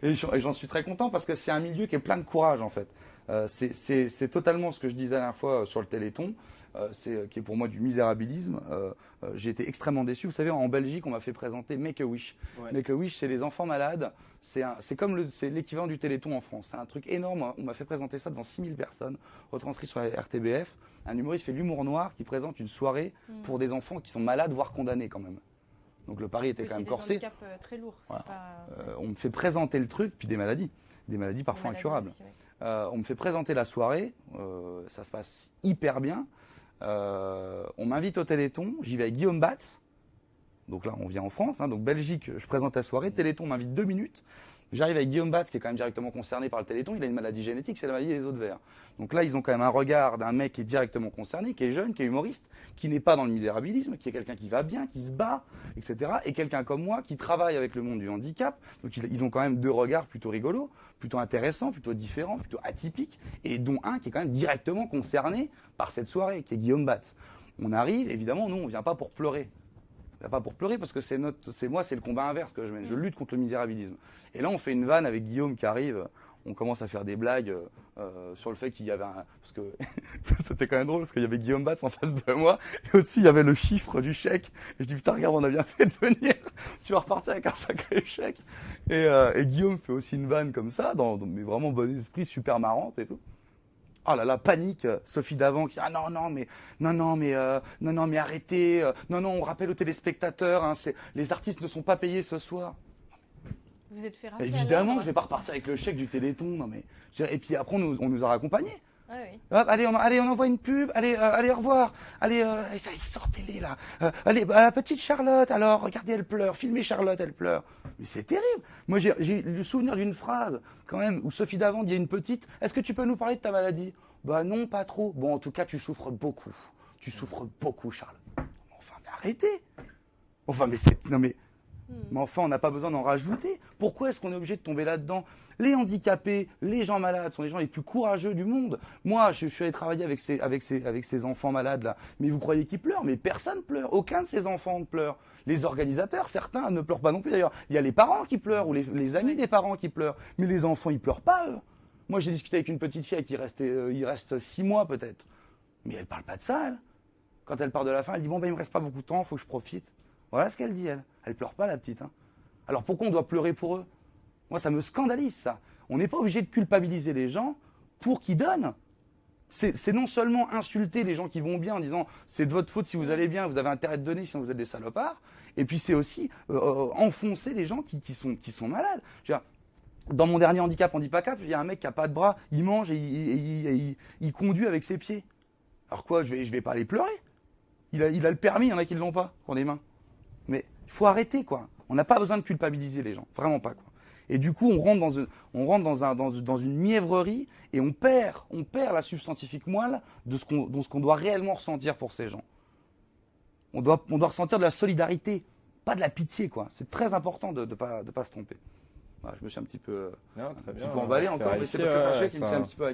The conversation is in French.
Et j'en suis très content parce que c'est un milieu qui est plein de courage en fait. C'est totalement ce que je disais la dernière fois sur le Téléthon. Qui est pour moi du misérabilisme. J'ai été extrêmement déçu. Vous savez, en Belgique, on m'a fait présenter Make-A-Wish. Ouais. Make-A-Wish, c'est les enfants malades. C'est l'équivalent du Téléthon en France. C'est un truc énorme. On m'a fait présenter ça devant 6000 personnes, retranscrit sur la RTBF. Un humoriste fait l'humour noir qui présente une soirée pour des enfants qui sont malades, voire condamnés quand même. Donc le pari était quand même corsé. C'est des handicaps très lourds. Voilà. On me fait présenter le truc, puis des maladies parfois incurables. Aussi, ouais. On me fait présenter la soirée, ça se passe hyper bien. On m'invite au Téléthon, j'y vais avec Guillaume Batz. Donc là, on vient en France, donc Belgique, je présente la soirée. Téléthon m'invite 2 minutes. J'arrive avec Guillaume Batz, qui est quand même directement concerné par le Téléthon. Il a une maladie génétique, c'est la maladie des os de verre. Donc là, ils ont quand même un regard d'un mec qui est directement concerné, qui est jeune, qui est humoriste, qui n'est pas dans le misérabilisme, qui est quelqu'un qui va bien, qui se bat, etc. Et quelqu'un comme moi qui travaille avec le monde du handicap. Donc ils ont quand même 2 regards plutôt rigolos, plutôt intéressants, plutôt différents, plutôt atypiques, et dont un qui est quand même directement concerné par cette soirée, qui est Guillaume Batz. On arrive, évidemment, nous, on vient pas pour pleurer. Pas pour pleurer parce que c'est le combat inverse que je mène. Je lutte contre le misérabilisme. Et là, on fait une vanne avec Guillaume qui arrive. On commence à faire des blagues sur le fait qu'il y avait parce que c'était quand même drôle parce qu'il y avait Guillaume Batz en face de moi et au-dessus il y avait le chiffre du chèque. Et je dis putain regarde, on a bien fait de venir. Tu vas repartir avec un sacré chèque. Et Guillaume fait aussi une vanne comme ça, mais vraiment bon esprit, super marrante et tout. Oh là là, panique, Sophie Davant qui non mais arrêtez, on rappelle aux téléspectateurs, les artistes ne sont pas payés ce soir. Vous êtes fait rafler. Évidemment, je vais pas repartir avec le chèque du Téléthon, non mais et puis après on nous a raccompagnés. Ah oui. Hop, allez, on envoie une pub. Allez, au revoir. Allez, sortez-les là. Allez, la petite Charlotte. Alors, regardez, elle pleure. Filmez Charlotte, elle pleure. Mais c'est terrible. Moi, j'ai le souvenir d'une phrase quand même où Sophie Davant dit à une petite. Est-ce que tu peux nous parler de ta maladie? Bah non, pas trop. Bon, en tout cas, tu souffres beaucoup. Tu souffres beaucoup, Charlotte. Enfin, mais arrêtez. Enfin, mais mais enfin, on n'a pas besoin d'en rajouter. Pourquoi est-ce qu'on est obligé de tomber là-dedans? Les handicapés, les gens malades sont les gens les plus courageux du monde. Moi, je suis allé travailler avec ces enfants malades là. Mais vous croyez qu'ils pleurent? Mais personne pleure. Aucun de ces enfants ne pleure. Les organisateurs, certains ne pleurent pas non plus d'ailleurs. Il y a les parents qui pleurent ou les amis des parents qui pleurent. Mais les enfants, ils pleurent pas eux. Moi, j'ai discuté avec une petite fille qui il reste 6 mois peut-être. Mais elle parle pas de ça, elle. Quand elle part de la fin, elle dit bon ben il me reste pas beaucoup de temps, faut que je profite. Voilà ce qu'elle dit, elle. Elle pleure pas, la petite. Alors pourquoi on doit pleurer pour eux? Moi, ça me scandalise, ça. On n'est pas obligé de culpabiliser les gens pour qu'ils donnent. C'est non seulement insulter les gens qui vont bien en disant c'est de votre faute si vous allez bien, vous avez intérêt de donner sinon vous êtes des salopards. Et puis c'est aussi enfoncer les gens qui sont malades. Je veux dire, dans mon dernier handicap, Handipacap, il y a un mec qui n'a pas de bras, il mange et il conduit avec ses pieds. Alors quoi, je vais pas aller pleurer. Il a le permis, il y en a qui ne l'ont pas, qui ont des mains. Mais il faut arrêter, quoi. On n'a pas besoin de culpabiliser les gens, vraiment pas, quoi. Et du coup, on rentre dans une mièvrerie et on perd la substantifique moelle de ce qu'on doit réellement ressentir pour ces gens. On doit ressentir de la solidarité, pas de la pitié, quoi. C'est très important de pas se tromper. Voilà, je me suis un petit peu emballé encore, mais c'est parce que c'est un sujet qui me tient un petit peu à